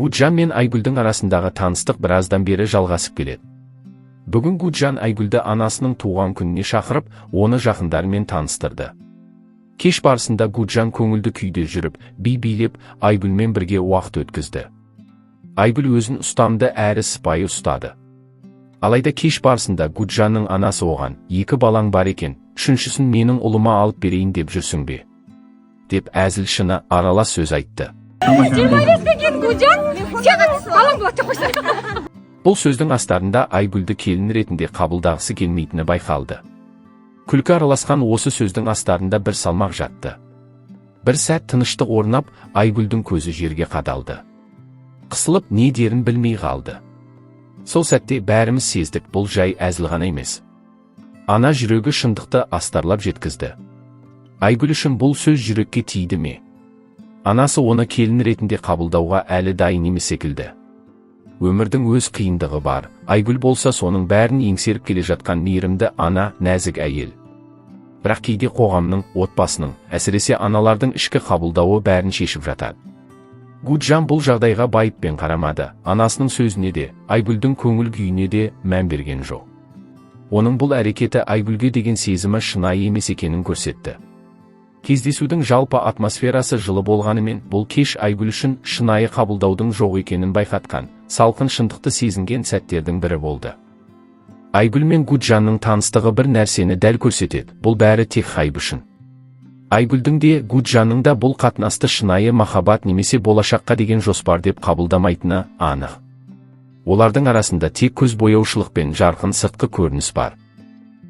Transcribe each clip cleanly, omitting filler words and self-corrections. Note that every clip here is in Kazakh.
Гуджан мен Айгүлдің арасындағы таныстық біраздан бері жалғасып келеді. Бүгін Гуджан Айгүлді анасының туған күніне шақырып, оны жақындарымен таныстырды. Кеш барысында Гуджан көңілді күйде жүріп, би билеп, Айгүлмен бірге уақыт өткізді. Айгүл өзін ұстамды әрі сыпайы ұстады. Алайда кеш барысында Гуджанның анасы оған, екі балаң бар екен, үшіншісін менің ұлыма алып берейін деп жүрсің бе? Деп әзіл шыны аралас сөз айтты. Бұл сөздің астарында Айгүлді келін ретінде қабылдағысы келмейтіні байқалды. Күлкі араласқан осы сөздің астарында бір салмақ жатты. Бір сәт тыныштық орнап, Айгүлдің көзі жерге қадалды. Қысылып не дерін білмей қалды. Сол сәтте бәріміз сездік, бұл жай әзіл ғана емес. Ана жүрегі шындықты астарлап жеткізді. Айгүл үшін бұл сөз жүрекке тиді ме? Анасы оны келін ретінде қабылдауға әлі дайын емес секілді. Өмірдің өз қиындығы бар, Айгүл болса соның бәрін еңсеріп келе жатқан мейірімді ана, нәзік әйел. Бірақ кейде қоғамның, отбасының, әсіресе аналардың ішкі қабылдауы бәрін шешіп жатады. Гуджан бұл жағдайға байыппен қарамады, анасының сөзіне де, Айгүлдің көңіл күйіне де мән берген жоқ. Оның бұл әрекеті Айгүлге деген сезімі шынайы емес екенін көрсетті. Кездесудің жалпы атмосферасы жылы болғанымен, бұл кеш Айгүл үшін шынайы қабылдаудың жоқ екенін байқатқан, салқын шындықты сезінген сәттердің бірі болды. Айгүл мен Гуджанның таныстығы бір нәрсені дәл көрсетеді, бұл бәрі тек хайп үшін. Айгүлдің де, Гуджанның да бұл қатынасты шынайы махаббат немесе болашаққа деген жоспар деп қабылдамайтыны анық. Олардың арасында тек көз бояушылық пен жарқын сыртқы көрініс бар.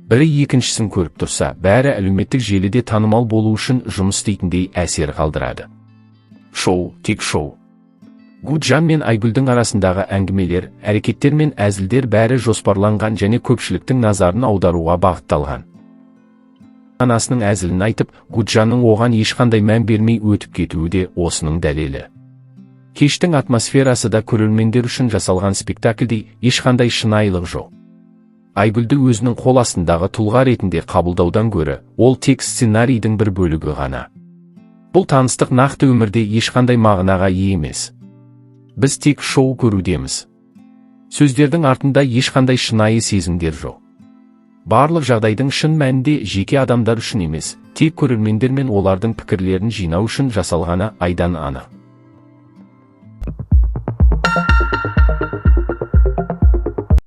Бірі екіншісін көріп тұрса, бәрі әлеуметтік желіде танымал болу үшін жұмыс істейтіндей әсер қалдырады. Шоу, тек шоу. Гуджан мен Айгүлдің арасындағы әңгімелер, әрекеттер мен әзілдер бәрі жоспарланған және көпшіліктің назарын аударуға бағытталған. Анасының әзілін айтып, Гуджанның оған ешқандай мән бермей өтіп кетуі де осының дәлелі. Кештің атмосферасы да көрермендер үшін жасалған спектакльдей ешқандай шынайылық жоқ. Айгүлді өзінің қол астындағы тұлға ретінде қабылдаудан гөрі, ол тек сценарийдің бір бөлігі ғана. Бұл таныстық нақты өмірде ешқандай мағынаға ие емес. Біз тек шоу көрудеміз. Сөздердің артында ешқандай шынайы сезімдер жоқ. Барлық жағдайдың шын мәнінде жеке адамдар үшін емес, тек көрермендер мен олардың пікірлерін жинау үшін жасалғаны айдан анық.